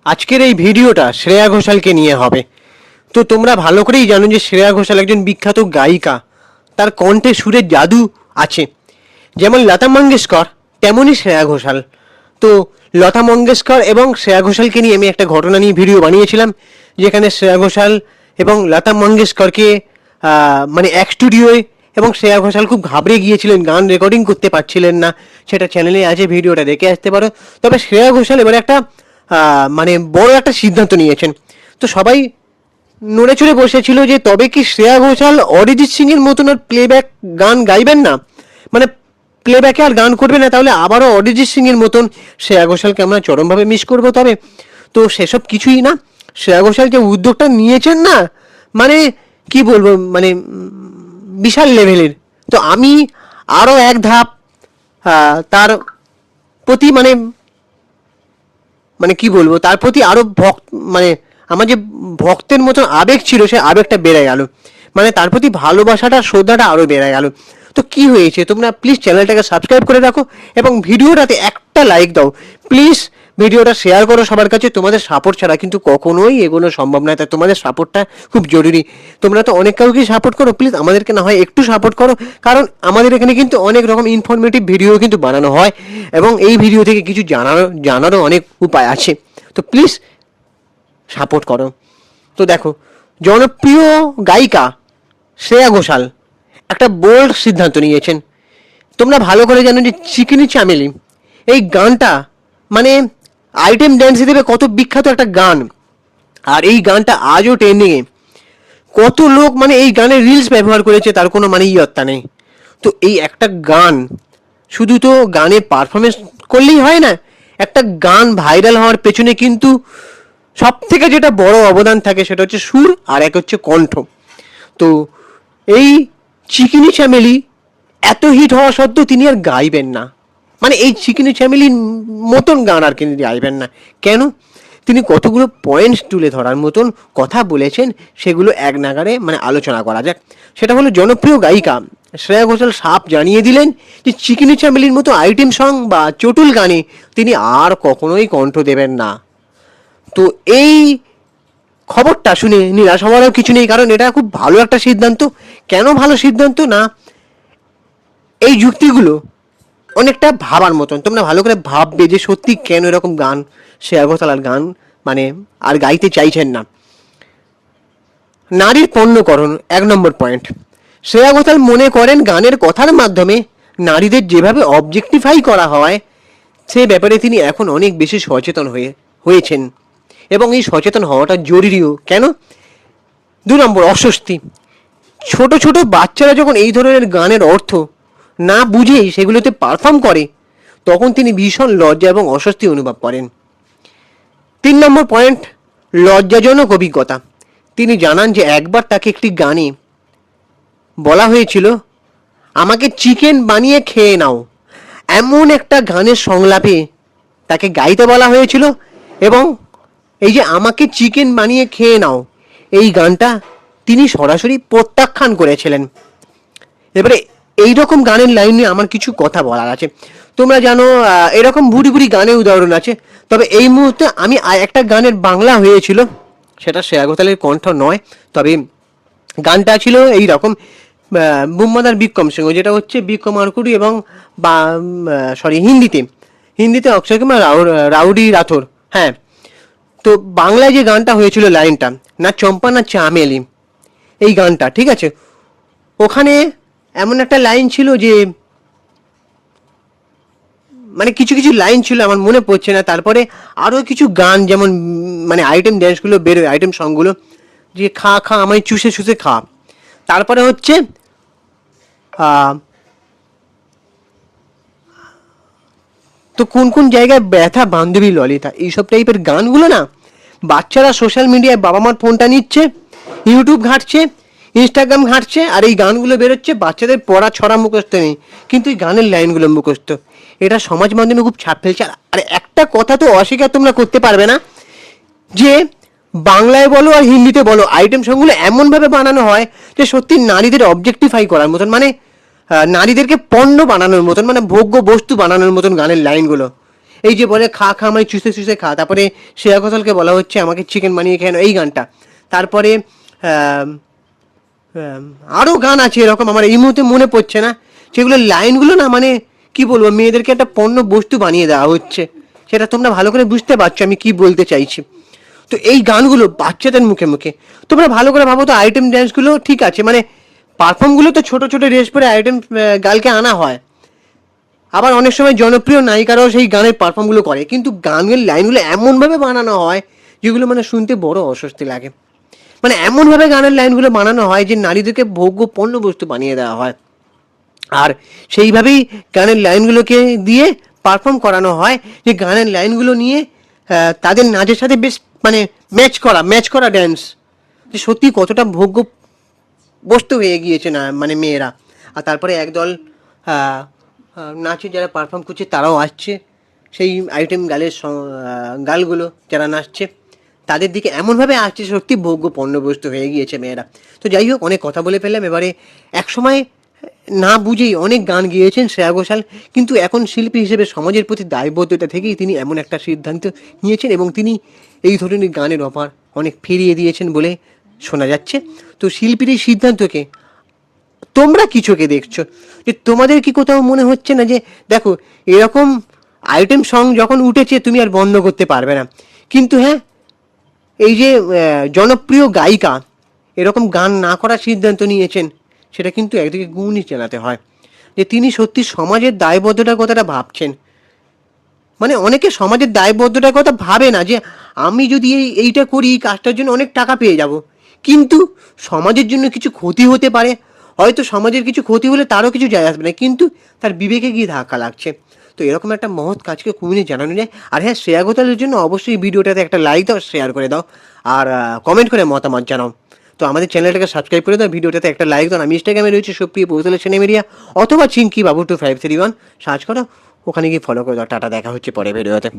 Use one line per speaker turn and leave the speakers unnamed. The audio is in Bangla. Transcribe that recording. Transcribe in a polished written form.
আজকের এই ভিডিওটা শ্রেয়া ঘোষালকে নিয়ে হবে। তো তোমরা ভালো করেই জানো যে শ্রেয়া ঘোষাল একজন বিখ্যাত গায়িকা। তার কণ্ঠে সুরের জাদু আছে। যেমন লতা মঙ্গেশকর তেমনই শ্রেয়া ঘোষাল। তো লতা মঙ্গেশকর এবং শ্রেয়া ঘোষালকে নিয়ে আমি একটা ঘটনা নিয়ে ভিডিও বানিয়েছিলাম, যেখানে শ্রেয়া ঘোষাল এবং লতা মঙ্গেশকরকে মানে এক স্টুডিওয়, এবং শ্রেয়া ঘোষাল খুব ঘাবড়ে গিয়েছিলেন, গান রেকর্ডিং করতে পারছিলেন না। সেটা চ্যানেলে আছে, ভিডিওটা দেখে আসতে পারো। তবে শ্রেয়া ঘোষাল এবারে একটা মানে বড় একটা সিদ্ধান্ত নিয়েছেন। তো সবাই নড়ে চড়ে বসেছিল যে তবে কি শ্রেয়া ঘোষাল অরিজিৎ সিং এর মতন আর প্লেব্যাক গান গাইবেন না, মানে প্লেব্যাকে আর গান করবে না, তাহলে আবারও অরিজিৎ সিং এর মতন শ্রেয়া ঘোষালকে আমরা চরমভাবে মিস করবো। তবে তো সেসব কিছুই না, শ্রেয়া ঘোষাল যে উদ্যোগটা নিয়েছেন না, মানে কি বলবো, মানে বিশাল লেভেলের। তো আমি আরও এক ধাপ তার প্রতি মানে মানে কি বলবো, তার প্রতি আরো মানে আমার যে ভক্তের মতন আবেগ ছিল, সে আবেগটা বেড়ে গেল। মানে তার প্রতি ভালোবাসাটা, শ্রদ্ধাটা আরো বেড়ে গেল। তো কি হয়েছে, তোমরা প্লিজ চ্যানেলটাকে সাবস্ক্রাইব করে রাখো এবং ভিডিওটাতে একটা লাইক দাও প্লিজ। ভিডিওটা শেয়ার করো সবার কাছে। তোমাদের সাপোর্ট ছাড়া কিন্তু কখনোই এগোনো সম্ভব নয়, তাই তোমাদের সাপোর্টটা খুব জরুরি। তোমরা তো অনেক কাউকে সাপোর্ট করো, প্লিজ আমাদেরকে না হয় একটু সাপোর্ট করো, কারণ আমাদের এখানে কিন্তু অনেক রকম ইনফরমেটিভ ভিডিও কিন্তু বানানো হয় এবং এই ভিডিও থেকে কিছু জানারও অনেক উপায় আছে। তো প্লিজ সাপোর্ট করো। তো দেখো, জনপ্রিয় গায়িকা শ্রেয়া ঘোষাল একটা বোল্ড সিদ্ধান্ত নিয়েছেন। তোমরা ভালো করে জানো যে চিকেনি চামেলি এই গানটা মানে আইটেম ড্যান্স হিসেবে কত বিখ্যাত একটা গান, আর এই গানটা আজও ট্রেন্ডিংয়ে। কত লোক মানে এই গানের রিলস ব্যবহার করেছে, তার কোনো মানে ইয়ত্তা নেই। তো এই একটা গান, শুধু তো গানে পারফরমেন্স করলেই হয় না, একটা গান ভাইরাল হওয়ার পেছনে কিন্তু সব থেকে যেটা বড় অবদান থাকে সেটা হচ্ছে সুর, আর এক হচ্ছে কণ্ঠ। তো এই চিকিনি চ্যামেলি এত হিট হওয়া সত্ত্বেও তিনি আর গাইবেন না, মানে এই চিকিনি চ্যামেলির মতন গান আর তিনি গাইবেন না। কেন? তিনি কতগুলো পয়েন্টস তুলে ধরার মতন কথা বলেছেন, সেগুলো এক নাগারে মানে আলোচনা করা যাক। সেটা হলো, জনপ্রিয় গায়িকা শ্রেয়া ঘোষাল সাপ জানিয়ে দিলেন যে চিকিনি চ্যামেলির মতো আইটেম সং বা চটুল গানে তিনি আর কখনোই কণ্ঠ দেবেন না। তো এই খবরটা শুনে নিরাশ হওয়ারও কিছু নেই, কারণ এটা খুব ভালো একটা সিদ্ধান্ত। কেন ভালো সিদ্ধান্ত না, এই যুক্তিগুলো অনেকটা ভাবার মতন। তোমরা ভালো করে ভাববে যে সত্যি কেন এরকম গান শ্রেয়া ঘোষাল গান মানে আর গাইতে চাইছেন না। নারীর পণ্যকরণ 1 নম্বর পয়েন্ট। শ্রেয়া ঘোষাল মনে করেন গানের কথার মাধ্যমে নারীদের যেভাবে অবজেক্টিফাই করা হয়, সে ব্যাপারে তিনি এখন অনেক বেশি সচেতন হয়েছেন এবং এই সচেতন হওয়াটা জরুরিও। কেন? 2 নম্বর, অস্বস্তি। ছোট ছোট বাচ্চারা যখন এই ধরনের গানের অর্থ না বুঝেই সেগুলোতে পারফর্ম করে, তখন তিনি ভীষণ লজ্জা এবং অস্বস্তি অনুভব করেন। 3 নম্বর পয়েন্ট, লজ্জাজনক অভিজ্ঞতা। তিনি জানান যে একবার তাকে একটি গানে বলা হয়েছিল, আমাকে চিকেন বানিয়ে খেয়ে নাও, এমন একটা গানের সংলাপে তাকে গাইতে বলা হয়েছিল, এবং এই যে আমাকে চিকেন বানিয়ে খেয়ে নাও এই গানটা তিনি সরাসরি প্রত্যাখ্যান করেছিলেন। এবারে এইরকম গানের লাইন নিয়ে আমার কিছু কথা বলার আছে। তোমরা জানো এরকম ভুরি ভুরি গানের উদাহরণ আছে, তবে এই মুহূর্তে আমি একটা গানের বাংলা হয়েছিল, সেটা শ্রেয়া ঘোষালের কণ্ঠ নয়, তবে গানটা ছিল এই রকম, বুম্বাদার বিক্রম সিংহ, যেটা হচ্ছে বিক্রম আরকুড়ি এবং হিন্দিতে অক্ষয় কুমার রাউডি রাথোর। হ্যাঁ, তো বাংলায় যে গানটা হয়েছিল লাইনটা, না চম্পা না চামেলি, এই গানটা ঠিক আছে, ওখানে এমন একটা লাইন ছিল যে মানে কিছু কিছু লাইন ছিল আমার মনে পড়ছে না। তারপরে আরও কিছু গান যেমন মানে আইটেম ড্যান্সগুলো বেরোয়, আইটেম সংগুলো, যে খা খা আমায় চুষে চুষে খা। তারপরে হচ্ছে তো কোন কোন জায়গায় ব্যথা বান্ধবী ললিতা, এইসব টাইপের গানগুলো না বাচ্চারা সোশ্যাল মিডিয়ায় বাবা মার ফোনটা নিচ্ছে, ইউটিউব ঘাঁটছে, ইনস্টাগ্রাম ঘাঁটছে, আর এই গানগুলো বেরোচ্ছে। বাচ্চাদের পড়া ছড়া মুখস্থ নেই, কিন্তু এই গানের লাইনগুলো মুখস্থ। এটা সমাজ মাধ্যমে খুব ছাপ ফেলছে। আর একটা কথা তো অস্বীকার তোমরা করতে পারবে না, যে বাংলায় বলো আর হিন্দিতে বলো আইটেম সংগুলো এমনভাবে বানানো হয় যে সত্যি নারীদের অবজেক্টিফাই করার মতন, মানে নারীদেরকে পণ্য বানানোর মতন, মানে ভোগ্য বস্তু বানানোর মতন গানের লাইনগুলো। এই যে বলে খা খা মানে চুষে চুষে খা, তারপরে শ্রেয়া ঘোষালকে বলা হচ্ছে আমাকে চিকেন বানিয়ে খেয়ে নাও, এই গানটা। তারপরে আরও গান আছে এরকম, আমার এই মুহূর্তে মনে পড়ছে না, সেগুলো লাইনগুলো না মানে কি বলবো, মেয়েদেরকে একটা পণ্য বস্তু বানিয়ে দেওয়া হচ্ছে, সেটা তোমরা ভালো করে বুঝতে পারছো আমি কি বলতে চাইছি। তো এই গানগুলো বাচ্চাদের মুখে মুখে, তোমরা ভালো করে ভাবো তো, আইটেম ড্যান্সগুলো ঠিক আছে, মানে পারফর্মগুলো তো ছোটো ছোটো ড্রেস পরে আইটেম গার্লকে আনা হয়, আবার অনেক সময় জনপ্রিয় নায়িকারাও সেই গানের পারফর্মগুলো করে, কিন্তু গানের লাইনগুলো এমনভাবে বানানো হয় যেগুলো মানে শুনতে বড় অস্বস্তি লাগে। মানে এমনভাবে গানের লাইনগুলো বানানো হয় যে নারীদেরকে ভোগ্য পণ্য বস্তু বানিয়ে দেওয়া হয়, আর সেইভাবেই গানের লাইনগুলোকে দিয়ে পারফর্ম করানো হয়, যে গানের লাইনগুলো নিয়ে তাদের নাচের সাথে বেশ মানে ম্যাচ করা ড্যান্স, যে সত্যি কতটা ভোগ্য বস্তু হয়ে গিয়েছে না মানে মেয়েরা। আর তারপরে একদল নাচে যারা পারফর্ম করছে তারাও আসছে, সেই আইটেম গালগুলো যারা নাচছে তাদের দিকে এমনভাবে আসছে সত্যি ভোগ্য পণ্যবস্তু হয়ে গিয়েছে মেয়েরা। তো যাই হোক, অনেক কথা বলে ফেললাম। এবারে একসময় না বুঝেই অনেক গান গিয়েছেন শ্রেয়া ঘোষাল, কিন্তু এখন শিল্পী হিসেবে সমাজের প্রতি দায়বদ্ধতা থেকেই তিনি এমন একটা সিদ্ধান্ত নিয়েছেন এবং তিনি এই ধরনের গানের অফার অনেক ফিরিয়ে দিয়েছেন বলে শোনা যাচ্ছে। তো শিল্পীর এই সিদ্ধান্তকে তোমরা কি চোখে দেখছো, যে তোমাদের কি কোথাও মনে হচ্ছে না যে দেখো এরকম আইটেম সং যখন উঠেছে তুমি আর বন্ধ করতে পারবে না, কিন্তু হ্যাঁ এই যে জনপ্রিয় গায়িকা এরকম গান না করার সিদ্ধান্ত নিয়েছেন, সেটা কিন্তু একদিকে গুণই জানাতে হয় যে তিনি সত্যি সমাজের দায়বদ্ধতার কথাটা ভাবছেন। মানে অনেকে সমাজের দায়বদ্ধতার কথা ভাবে না, যে আমি যদি এইটা করি এই কাজটার জন্য অনেক টাকা পেয়ে যাব, কিন্তু সমাজের জন্য কিছু ক্ষতি হতে পারে, হয়তো সমাজের কিছু ক্ষতি হলে তারও কিছু যায় আসবে না, কিন্তু তার বিবেকে গিয়ে ধাক্কা লাগছে। তো এরকম একটা মহৎ কাজকে কমিয়ে জানানো যায়। আর হ্যাঁ, শ্রেয়া ঘোষালের জন্য অবশ্যই ভিডিওটাতে একটা লাইক দাও, শেয়ার করে দাও, আর কমেন্ট করে মতামত জানাও। তো আমাদের চ্যানেলটাকে সাবস্ক্রাইব করে দাও, ভিডিওটাতে একটা লাইক দাও। আমি ইনস্টাগ্রামে রয়েছে সুপ্রিয় পৌঁছালে সিনেমেরিয়া, অথবা চিঙ্কি বাবু 2531 সার্চ করো, ওখানে গিয়ে ফলো করে দাও। টাটা, দেখা হচ্ছে পরে ভিডিওতে।